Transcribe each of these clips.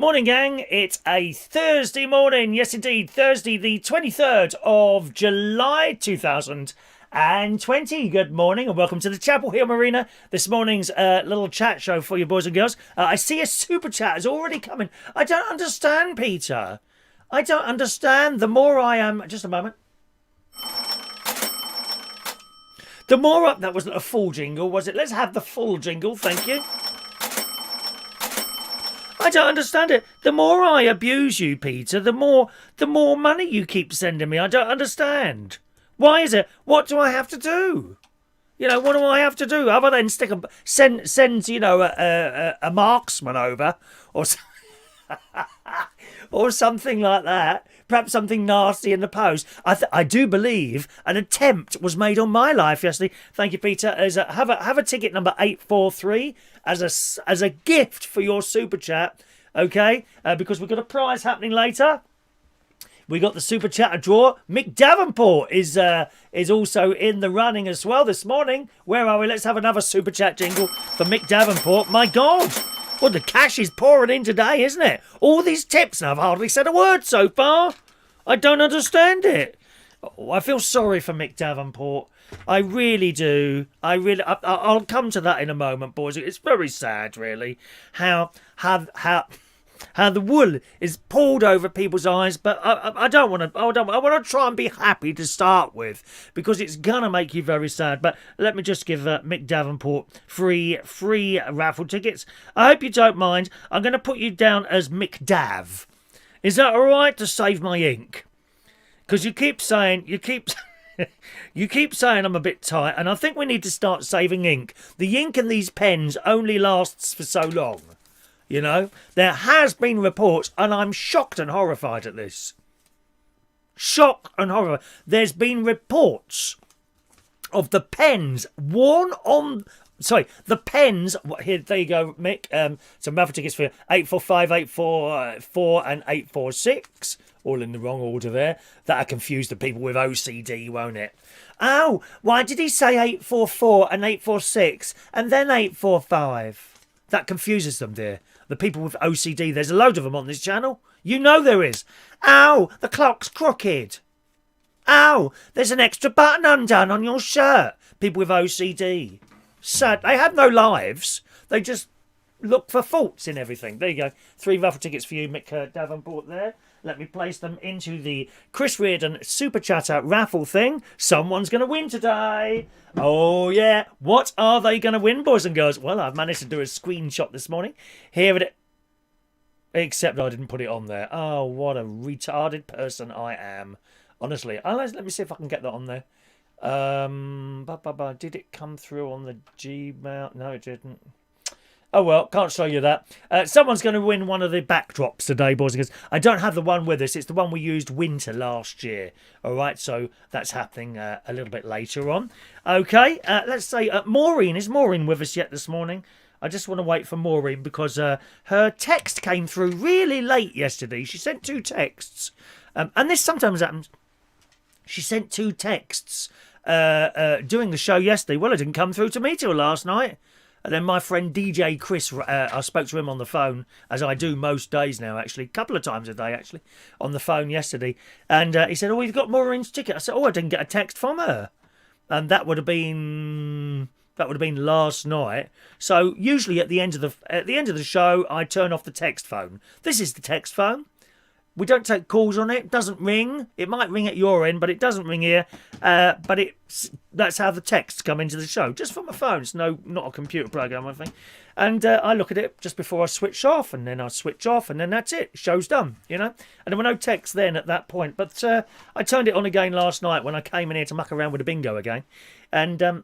Morning, gang. It's a Thursday morning. Yes, indeed. Thursday, the 23rd of July, 2020. Good morning and welcome to the Chapel Hill Marina. This morning's little chat show for you boys and girls. I see a super chat is already coming. I don't understand, Peter. I don't understand. The more I am... Just a moment. The more... That wasn't a full jingle, was it? Let's have the full jingle. Thank you. I don't understand it. The more I abuse you, Peter, the more money you keep sending me. I don't understand. Why is it? What do I have to do? You know, what do I have to do other than send you know, a marksman over or or something like that? Perhaps something nasty in the post. I do believe an attempt was made on my life yesterday. Thank you, Peter. Have a ticket number 843 as a gift for your super chat. Okay, because we've got a prize happening later. We got the super chat draw. Mick Davenport is also in the running as well this morning. Where are we? Let's have another super chat jingle for Mick Davenport. My God. Well, the cash is pouring in today, isn't it? All these tips, and I've hardly said a word so far. I don't understand it. Oh, I feel sorry for Mick Davenport. I really do. I'll come to that in a moment, boys. It's very sad, really, how the wool is pulled over people's eyes. But I don't want to. I want to try and be happy to start with, because it's gonna make you very sad. But let me just give Mick Davenport free raffle tickets. I hope you don't mind. I'm going to put you down as Mick Dav. Is that all right, to save my ink? Because you keep saying I'm a bit tight, and I think we need to start saving ink. The ink in these pens only lasts for so long. You know, there has been reports, and I'm shocked and horrified at this. Shocked and horrified. There's been reports of the pens worn on... Sorry, the pens... Here, there you go, Mick. Some raffle tickets for you. 845, 844 and 846. All in the wrong order there. That'll confuse the people with OCD, won't it? Oh, why did he say 844 and 846 and then 845? That confuses them, dear. The people with OCD, there's a load of them on this channel. You know there is. Ow, the clock's crooked. Ow, there's an extra button undone on your shirt. People with OCD. Sad. They have no lives. They just look for faults in everything. There you go. 3 raffle tickets for you, Mick Davenport there. Let me place them into the Chris Reardon Super Chatter raffle thing. Someone's going to win today. Oh, yeah. What are they going to win, boys and girls? Well, I've managed to do a screenshot this morning. Here it is. Except I didn't put it on there. Oh, what a retarded person I am. Honestly. Let me see if I can get that on there. Did it come through on the Gmail? No, it didn't. Oh, well, can't show you that. Someone's going to win one of the backdrops today, boys and girls. I don't have the one with us. It's the one we used winter last year. All right, so that's happening a little bit later on. Okay, let's say Maureen. Is Maureen with us yet this morning? I just want to wait for Maureen because her text came through really late yesterday. She sent 2 texts. And this sometimes happens. She sent 2 texts doing the show yesterday. Well, it didn't come through to me till last night. And then my friend DJ Chris, I spoke to him on the phone, as I do most days now, actually. A couple of times a day, actually, on the phone yesterday. And he said, oh, you've got Maureen's ticket. I said, oh, I didn't get a text from her. And that would have been last night. So usually at the end of the show, I turn off the text phone. This is the text phone. We don't take calls on it. It doesn't ring. It might ring at your end, but it doesn't ring here. But that's how the texts come into the show, just from my phone. It's not a computer program, I think. And I look at it just before I switch off, and then I switch off, and then that's it. Show's done, you know. And there were no texts then at that point. But I turned it on again last night when I came in here to muck around with the bingo again. And...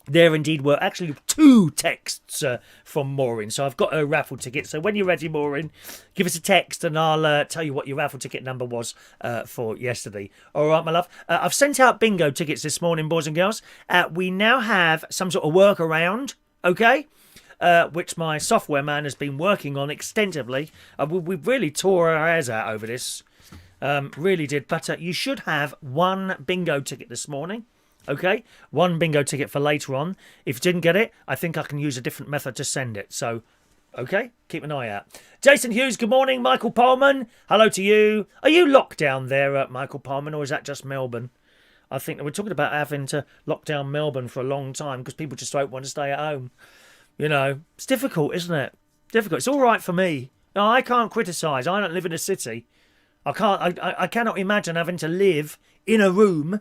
there indeed were actually 2 texts from Maureen. So I've got her raffle ticket. So when you're ready, Maureen, give us a text and I'll tell you what your raffle ticket number was for yesterday. All right, my love. I've sent out bingo tickets this morning, boys and girls. We now have some sort of workaround, okay, which my software man has been working on extensively. We've really tore our hairs out over this. Really did. But you should have 1 bingo ticket this morning. Okay, 1 bingo ticket for later on. If you didn't get it, I think I can use a different method to send it. So Okay, keep an eye out. Jason Hughes, good morning. Michael Pullman, hello to you. Are you locked down there, Michael Pullman, or is that just Melbourne? I think we're talking about having to lock down Melbourne for a long time because people just don't want to stay at home. You know, it's difficult, isn't it? Difficult. It's all right for me. No, I can't criticise. I don't live in a city. I cannot imagine having to live in a room.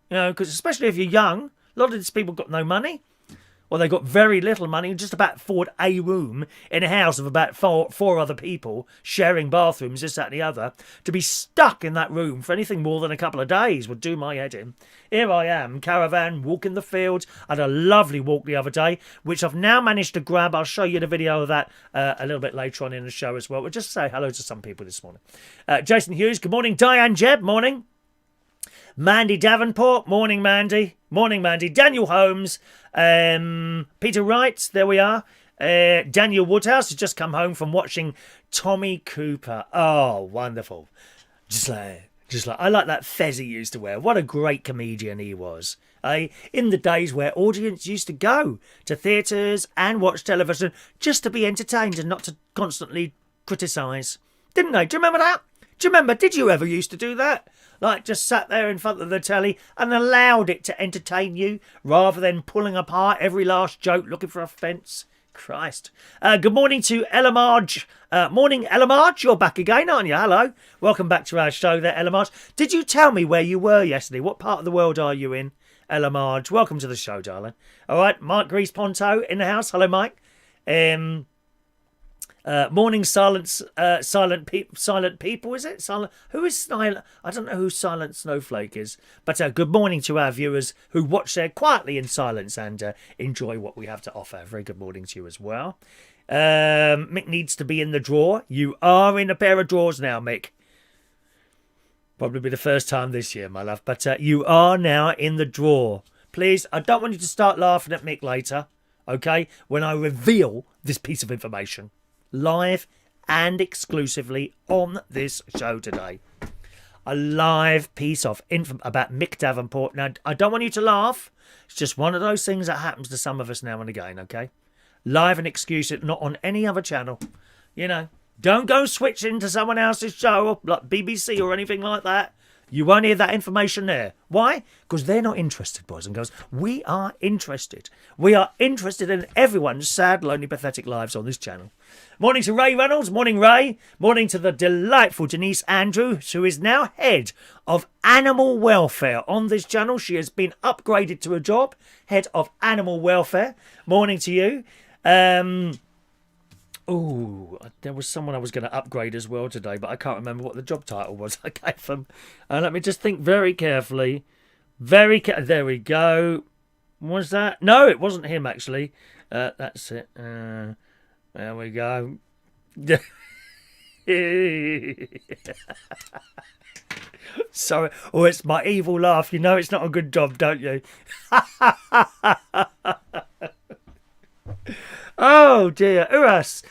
You know, because especially if you're young, a lot of these people got no money. Well, they got very little money, just about afford a room in a house of about four other people, sharing bathrooms, this, that, and the other. To be stuck in that room for anything more than a couple of days would do my head in. Here I am, caravan, walking the fields. I had a lovely walk the other day, which I've now managed to grab. I'll show you the video of that a little bit later on in the show as well. We'll just say hello to some people this morning. Jason Hughes, good morning. Diane Jebb, morning. Mandy Davenport, morning Mandy. Morning Mandy. Daniel Holmes, Peter Wright, there we are. Daniel Woodhouse has just come home from watching Tommy Cooper. Oh, wonderful. Just like I like that fez he used to wear. What a great comedian he was. In the days where audience used to go to theatres and watch television just to be entertained and not to constantly criticise. Didn't they? Do you remember that? Do you remember? Did you ever used to do that? Like, just sat there in front of the telly and allowed it to entertain you rather than pulling apart every last joke looking for offence. Christ. Good morning to Ella Marge. Morning, Ella Marge. You're back again, aren't you? Hello. Welcome back to our show there, Ella Marge. Did you tell me where you were yesterday? What part of the world are you in, Ella Marge? Welcome to the show, darling. All right, Mike Grease Ponto in the house. Hello, Mike. Morning, silent people, is it? Who is silent? I don't know who Silent Snowflake is. But good morning to our viewers who watch there quietly in silence and enjoy what we have to offer. Very good morning to you as well. Mick needs to be in the drawer. You are in a pair of drawers now, Mick. Probably be the first time this year, my love. But you are now in the drawer. Please, I don't want you to start laughing at Mick later, okay, when I reveal this piece of information. Live and exclusively on this show today. A live piece of info about Mick Davenport. Now, I don't want you to laugh. It's just one of those things that happens to some of us now and again, okay? Live and exclusive, not on any other channel. You know, don't go switch into someone else's show, like BBC or anything like that. You won't hear that information there. Why? Because they're not interested, boys and girls. We are interested. We are interested in everyone's sad, lonely, pathetic lives on this channel. Morning to Ray Reynolds. Morning, Ray. Morning to the delightful Denise Andrews, who is now head of animal welfare on this channel. She has been upgraded to a job, head of animal welfare. Morning to you. Oh, there was someone I was going to upgrade as well today, but I can't remember what the job title was I gave them. Let me just think very carefully. There we go. Was that? No, it wasn't him, actually. That's it. There we go. Sorry. Oh, it's my evil laugh. You know it's not a good job, don't you? Oh dear, Uras.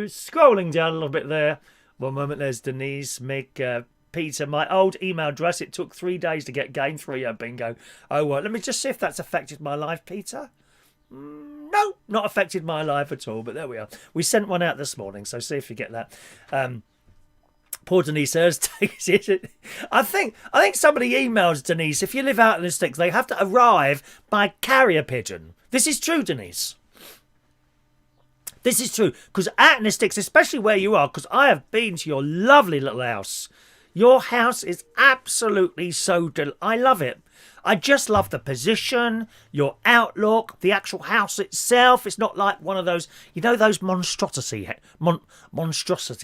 Scrolling down a little bit there. One moment, there's Denise, Mick, Peter. My old email address, it took 3 days to get game 3 bingo. Oh, well, let me just see if that's affected my life, Peter. No, not affected my life at all, but there we are. We sent one out this morning, so see if you get that. Poor Denise takes it. I think somebody emails Denise, if you live out in the sticks, they have to arrive by carrier pigeon. This is true, Denise. This is true. Because out in the sticks, especially where you are, because I have been to your lovely little house. Your house is absolutely so I love it. I just love the position, your outlook, the actual house itself. It's not like one of those, you know, those monstrosity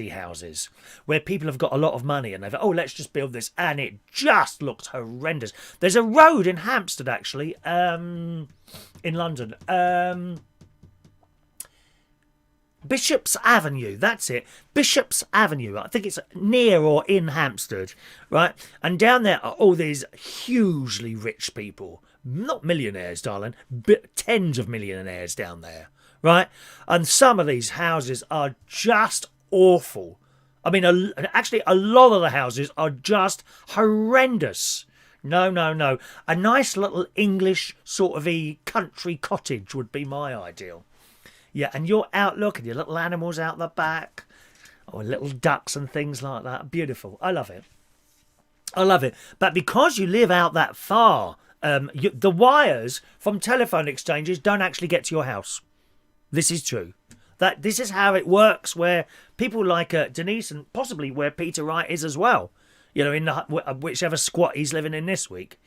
houses where people have got a lot of money and they've, oh, let's just build this, and it just looks horrendous. There's a road in Hampstead, actually, in London. Bishop's Avenue, that's it. Bishop's Avenue. I think it's near or in Hampstead, right? And down there are all these hugely rich people. Not millionaires, darling, but tens of millionaires down there, right? And some of these houses are just awful. I mean, actually, a lot of the houses are just horrendous. No. A nice little English sort of country cottage would be my ideal. Yeah, and your outlook and your little animals out the back, or little ducks and things like that. Beautiful. I love it. I love it. But because you live out that far, the wires from telephone exchanges don't actually get to your house. This is true. This is how it works, where people like Denise, and possibly where Peter Wright is as well, in whichever squat he's living in this week.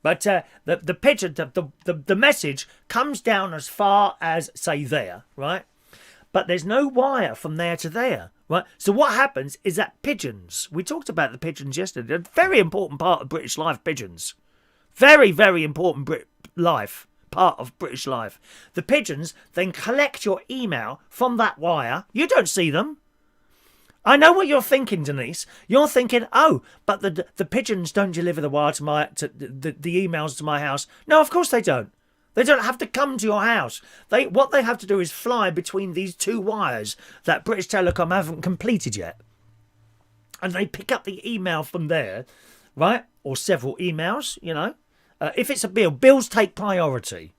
But the picture, the message comes down as far as, say, there, right? But there's no wire from there to there, right? So what happens is that pigeons, we talked about the pigeons yesterday, a very important part of British life, pigeons. Very, very important part of British life. The pigeons then collect your email from that wire. You don't see them. I know what you're thinking, Denise. You're thinking, oh, but the pigeons don't deliver the wire the emails to my house. No, of course they don't. They don't have to come to your house. What they have to do is fly between these two wires that British Telecom haven't completed yet. And they pick up the email from there, right? Or several emails, if it's a bill, bills take priority.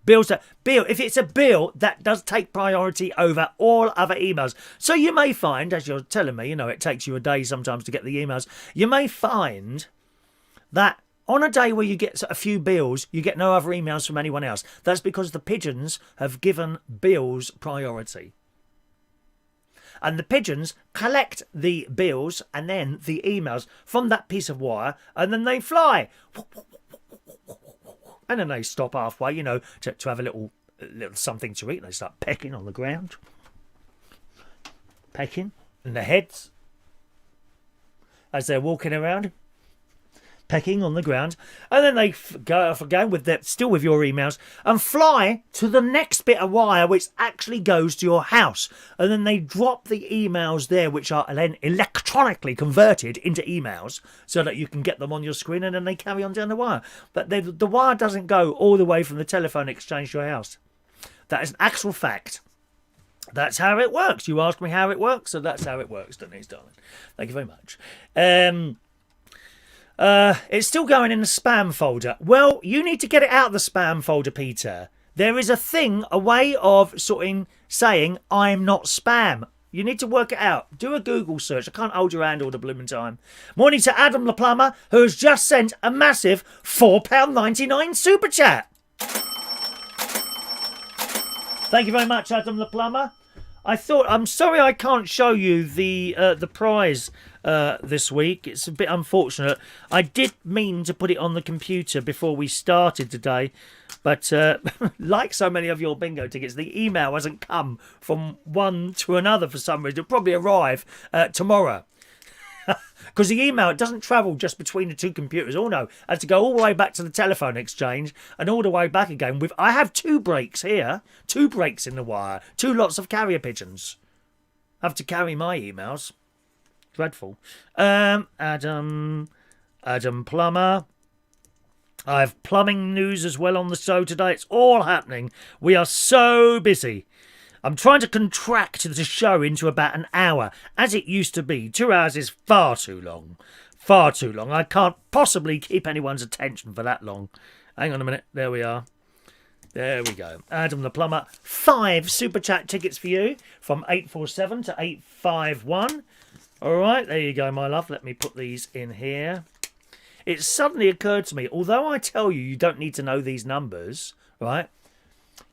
If it's a bill, that does take priority over all other emails. So you may find, as you're telling me, it takes you a day sometimes to get the emails. You may find that on a day where you get a few bills, you get no other emails from anyone else. That's because the pigeons have given bills priority. And the pigeons collect the bills and then the emails from that piece of wire, and then they fly. And then they stop halfway, to have a little something to eat. They start pecking on the ground. Pecking in their heads as they're walking around. Pecking on the ground, and then they go off again still with your emails, and fly to the next bit of wire which actually goes to your house, and then they drop the emails there, which are then electronically converted into emails so that you can get them on your screen, and then they carry on down the wire. But the wire doesn't go all the way from the telephone exchange to your house. That is an actual fact. That's how it works. You asked me how it works, so that's how it works, Denise, darling. Thank you very much. It's still going in the spam folder. Well, you need to get it out of the spam folder, Peter. There is a way of saying, I'm not spam. You need to work it out. Do a Google search. I can't hold your hand all the blooming time. Morning to Adam the Plumber, who has just sent a massive £4.99 super chat. Thank you very much, Adam the Plumber. I'm sorry I can't show you the prize this week. It's a bit unfortunate. I did mean to put it on the computer before we started today, but like so many of your bingo tickets, the email hasn't come from one to another for some reason. It'll probably arrive tomorrow. Because the email, it doesn't travel just between the two computers. Oh no, it has to go all the way back to the telephone exchange and all the way back again. I have 2 breaks here, 2 breaks in the wire, 2 lots of carrier pigeons. I have to carry my emails. Dreadful. Adam Plumber. I have plumbing news as well on the show today. It's all happening. We are so busy. I'm trying to contract the show into about an hour, as it used to be. 2 hours is far too long. Far too long. I can't possibly keep anyone's attention for that long. Hang on a minute. There we are. There we go. Adam the Plumber. 5 super chat tickets for you from 847 to 851. All right, there you go, my love. Let me put these in here. It suddenly occurred to me, although I tell you don't need to know these numbers, right?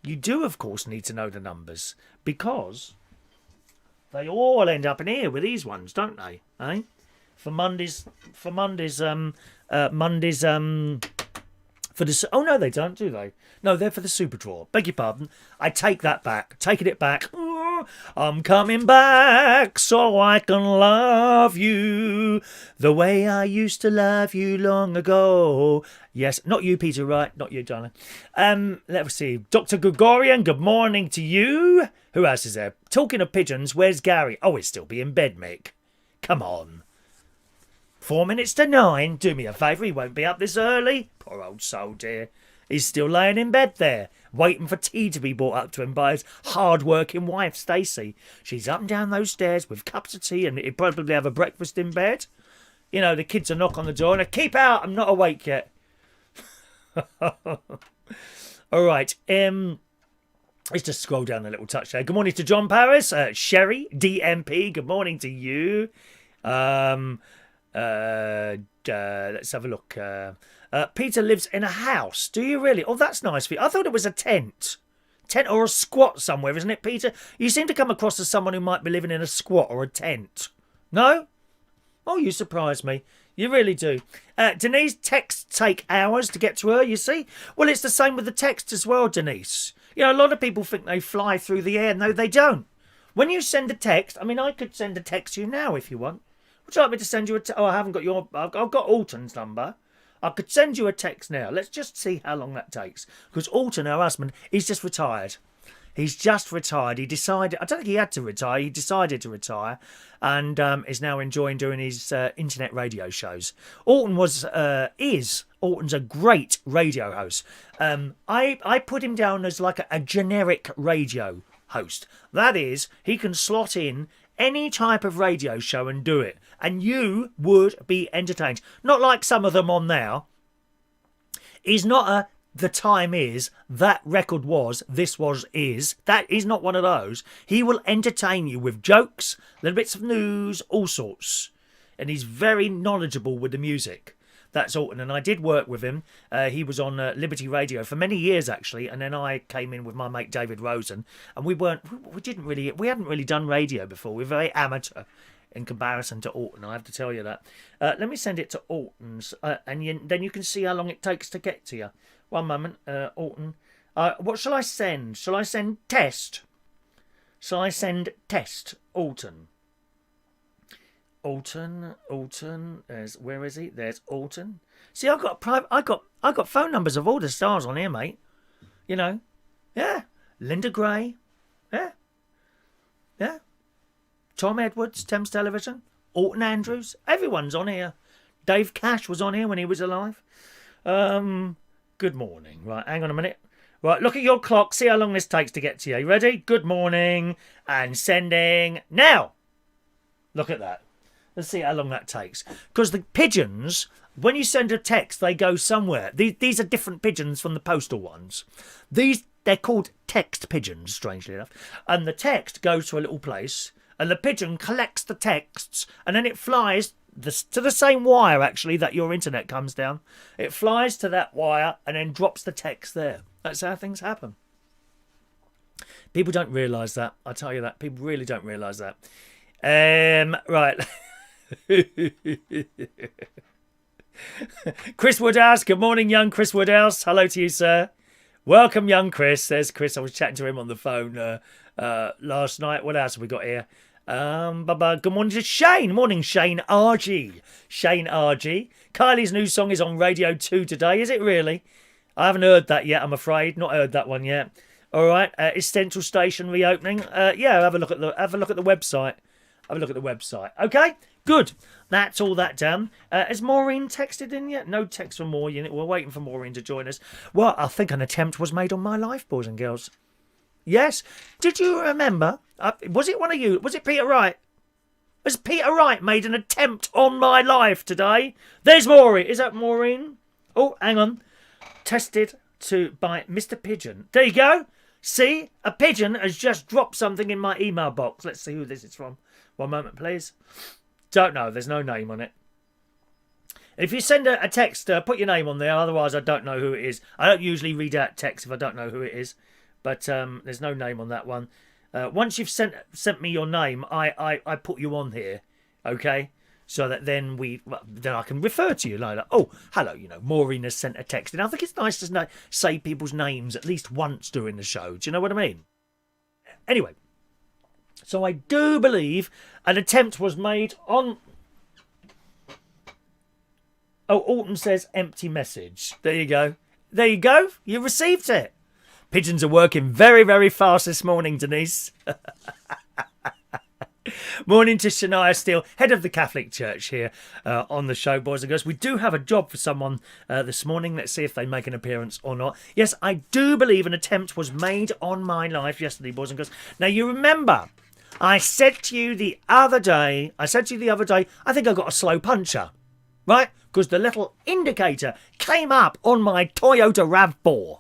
You do, of course, need to know the numbers, because they all end up in here with these ones, don't they? Eh? For Mondays, oh no, they don't, do they? No, they're for the super draw. Beg your pardon. I take that back. Taking it back. I'm coming back so I can love you the way I used to love you long ago. Yes, not you, Peter Wright. Not you, darling. Let's see. Dr. Gregorian, good morning to you. Who else is there? Talking of pigeons, where's Gary? Oh, he'll still be in bed, Mick. Come on. 4 minutes to 9. Do me a favour, he won't be up this early. Poor old soul, dear. He's still laying in bed there, waiting for tea to be brought up to him by his hard-working wife, Stacey. She's up and down those stairs with cups of tea, and he'll probably have a breakfast in bed. You know, the kids will knock on the door and keep out, I'm not awake yet. All right. Let's just scroll down a little touch there. Good morning to John Paris, Sherry, DMP. Good morning to you. Let's have a look. Peter lives in a house. Do you really? Oh, that's nice for you. I thought it was a tent. Tent or a squat somewhere, isn't it, Peter? You seem to come across as someone who might be living in a squat or a tent. No? Oh, you surprise me. You really do. Denise, texts take hours to get to her, you see? Well, it's the same with the text as well, Denise. You know, a lot of people think they fly through the air. No, they don't. When you send a text, I mean, I could send a text to you now if you want. Would you like me to send you a text? Oh, I haven't got your... I've got Alton's number. I could send you a text now. Let's just see how long that takes. Because Alton, our husband, he's just retired. He's just retired. He decided... I don't think he had to retire. He decided to retire. And is now enjoying doing his internet radio shows. Alton Alton's a great radio host. I put him down as like a generic radio host. That is, he can slot in any type of radio show and do it. And you would be entertained. Not like some of them on now. He's not a... The time is, that record was, this was, is. That is not one of those. He will entertain you with jokes, little bits of news, all sorts. And he's very knowledgeable with the music. That's Alton. And I did work with him. He was on Liberty Radio for many years, actually. And then I came in with my mate David Rosen. And we hadn't really done radio before. We were very amateur in comparison to Alton, I have to tell you that. Let me send it to Alton's. Then you can see how long it takes to get to you. One moment, Alton. What shall I send? Shall I send test? Shall I send test, Alton? Alton. Where is he? There's Alton. See, I got phone numbers of all the stars on here, mate. You know, yeah. Linda Gray, yeah. Tom Edwards, Thames Television, Alton Andrews. Everyone's on here. Dave Cash was on here when he was alive. Good morning. Right, hang on a minute. Right, look at your clock. See how long this takes to get to you. You ready? Good morning. And sending now. Look at that. Let's see how long that takes. Because the pigeons, when you send a text, they go somewhere. These are different pigeons from the postal ones. They're called text pigeons, strangely enough. And the text goes to a little place, and the pigeon collects the texts, and then it flies to the same wire, actually, that your internet comes down. It flies to that wire and then drops the text there. That's how things happen. People don't realise that. I tell you that. People really don't realise that. Right. Chris Woodhouse. Good morning, young Chris Woodhouse. Hello to you, sir. Welcome, young Chris. There's Chris. I was chatting to him on the phone last night. What else have we got here? Good morning to Shane. Morning, Shane RG. Shane RG. Kylie's new song is on Radio 2 today. Is it really? I haven't heard that yet, I'm afraid. Not heard that one yet. All right. Is Central Station reopening? Yeah, have a look at the website. Have a look at the website. Okay, good. That's all that done. Has Maureen texted in yet? No text from Maureen. We're waiting for Maureen to join us. Well, I think an attempt was made on my life, boys and girls. Yes. Did you remember? Was it one of you? Was it Peter Wright? Has Peter Wright made an attempt on my life today? There's Maureen. Is that Maureen? Oh, hang on. Tested by Mr. Pigeon. There you go. See? A pigeon has just dropped something in my email box. Let's see who this is from. One moment, please. Don't know. There's no name on it. If you send a text, put your name on there. Otherwise, I don't know who it is. I don't usually read out text if I don't know who it is. But there's no name on that one. Once you've sent me your name, I put you on here, okay? So that then I can refer to you like, oh, hello, Maureen has sent a text. And I think it's nice to say people's names at least once during the show. Do you know what I mean? Anyway, so I do believe an attempt was made on... Oh, Alton says empty message. There you go. There you go. You received it. Pigeons are working very, very fast this morning, Denise. Morning to Shania Steele, head of the Catholic Church here on the show, boys and girls. We do have a job for someone this morning. Let's see if they make an appearance or not. Yes, I do believe an attempt was made on my life yesterday, boys and girls. Now, you remember, I said to you the other day, I think I got a slow puncher, right? Because the little indicator came up on my Toyota RAV4.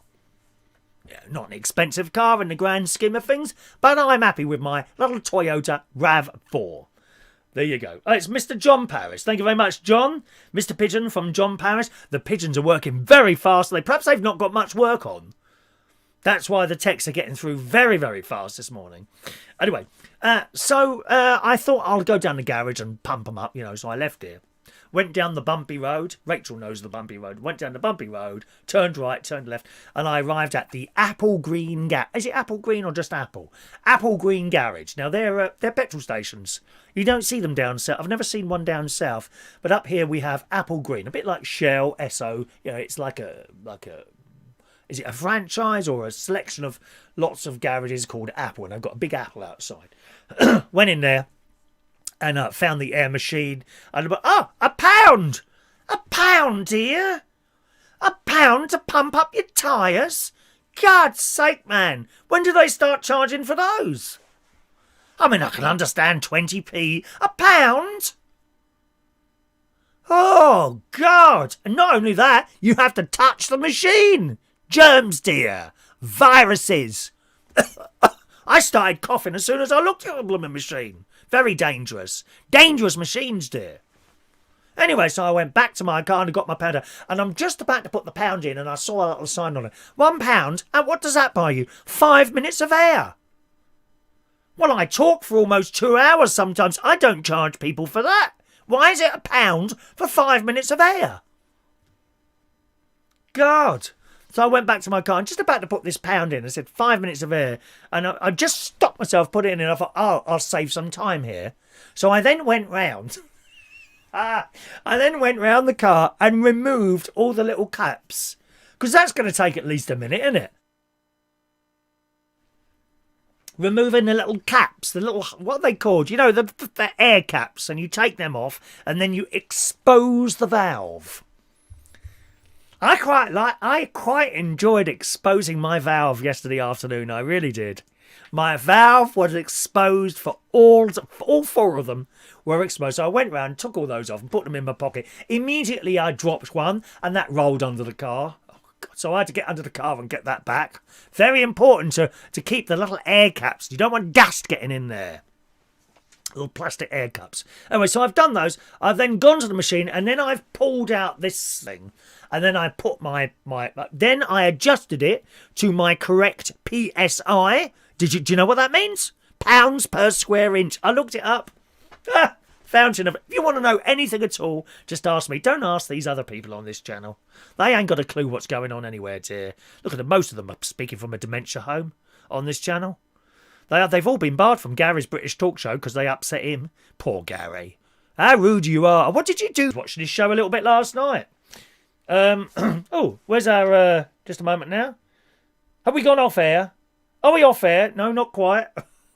Yeah, not an expensive car in the grand scheme of things, but I'm happy with my little Toyota RAV4. There you go. Oh, it's Mr. John Paris. Thank you very much, John. Mr. Pigeon from John Paris. The pigeons are working very fast. Perhaps they've not got much work on. That's why the texts are getting through very, very fast this morning. Anyway, so I thought I'll go down the garage and pump them up, so I left here. Went down the bumpy road. Rachel knows the bumpy road. Went down the bumpy road, turned right, turned left, and I arrived at the Apple Green Garage. Is it Apple Green or just Apple? Apple Green Garage. Now, they're petrol stations. You don't see them down south. I've never seen one down south, but up here we have Apple Green, a bit like Shell, Esso. It's like a. Is it a franchise or a selection of lots of garages called Apple? And I've got a big Apple outside. Went in there and found the air machine. And a pound! A pound, dear! A pound to pump up your tyres? God's sake, man! When do they start charging for those? I mean, I can understand 20p. A pound? Oh, God! And not only that, you have to touch the machine! Germs, dear. Viruses. I started coughing as soon as I looked at the blooming machine. Very dangerous. Dangerous machines, dear. Anyway, so I went back to my car and got my pounder. And I'm just about to put the pound in and I saw a little sign on it. £1. And what does that buy you? 5 minutes of air. Well, I talk for almost 2 hours sometimes. I don't charge people for that. Why is it £1 for 5 minutes of air? God. So I went back to my car and just about to put this pound in. I said 5 minutes of air. And I just stopped myself, put it in, and I thought, I'll save some time here. So I then went round. I then went round the car and removed all the little caps. Because that's going to take at least a minute, isn't it? Removing the little caps, the little, what are they called? The air caps. And you take them off and then you expose the valve. I quite enjoyed exposing my valve yesterday afternoon. I really did. My valve was exposed for all 4 of them were exposed. So I went round, took all those off and put them in my pocket. Immediately I dropped one and that rolled under the car. Oh, God. So I had to get under the car and get that back. Very important to keep the little air caps. You don't want dust getting in there. Little plastic air cups. Anyway, so I've done those. I've then gone to the machine and then I've pulled out this thing. And then I put then I adjusted it to my correct PSI. Do you know what that means? Pounds per square inch. I looked it up. Fountain of... If you want to know anything at all, just ask me. Don't ask these other people on this channel. They ain't got a clue what's going on anywhere, dear. Look at them. Most of them are speaking from a dementia home on this channel. They've all been barred from Gary's British talk show because they upset him. Poor Gary. How rude you are. What did you do? Watching his show a little bit last night. Oh, where's our... just a moment now. Have we gone off air? Are we off air? No, not quite.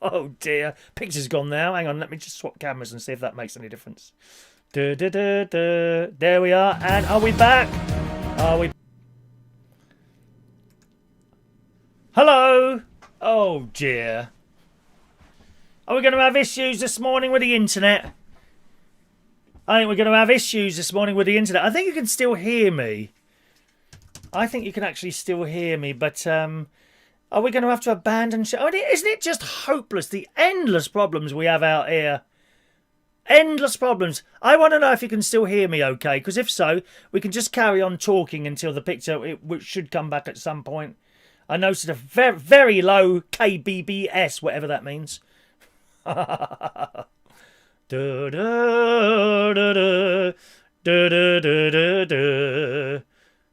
Oh, dear. Picture's gone now. Hang on, let me just swap cameras and see if that makes any difference. There we are. And are we back? Are we... Hello? Oh, dear. Are we going to have issues this morning with the internet? I think we're going to have issues this morning with the internet. I think you can still hear me. I think you can actually still hear me, but are we going to have to abandon show? I mean, isn't it just hopeless, the endless problems we have out here? Endless problems. I want to know if you can still hear me okay, because if so, we can just carry on talking until the picture, which should come back at some point. I noticed a very, very low KBBS, whatever that means.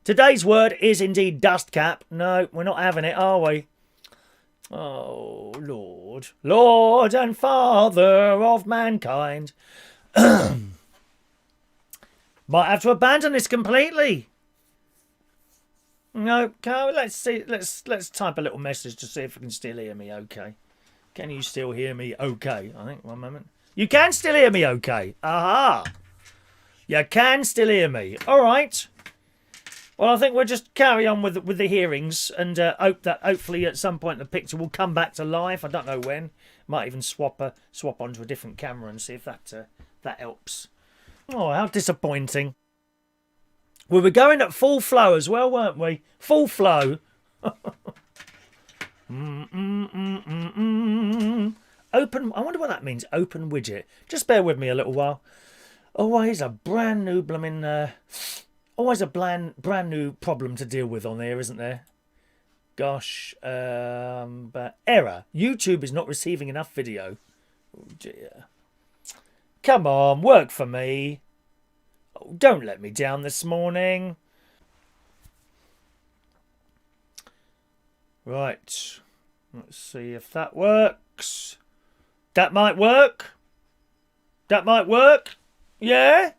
Today's word is indeed dust cap. No, we're not having it, are we? Oh, Lord. Lord and Father of mankind. Might have to abandon this completely. No, let's see. Let's type a little message to see if you can still hear me okay. Can you still hear me okay? I think, one moment. You can still hear me okay. Aha. You can still hear me. All right. Well, I think we'll just carry on with the hearings and hope that hopefully at some point the picture will come back to life. I don't know when. Might even swap onto a different camera and see if that helps. Oh, how disappointing. We were going at full flow as well, weren't we? Full flow. Open. I wonder what that means. Open widget. Just bear with me a little while. Always a brand new blooming. Always a brand new problem to deal with on there, isn't there? Gosh. But error. YouTube is not receiving enough video. Oh dear. Come on, work for me. Oh, don't let me down this morning. Right. Let's see if that works. That might work. That might work. Yeah?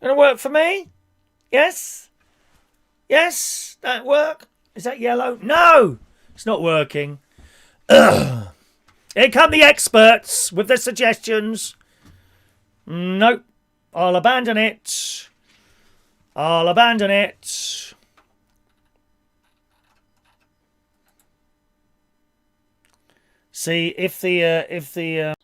Gonna work for me? Yes? Yes? That work? Is that yellow? No! It's not working. Ugh. Here come the experts with their suggestions. Nope. I'll abandon it. I'll abandon it. See if the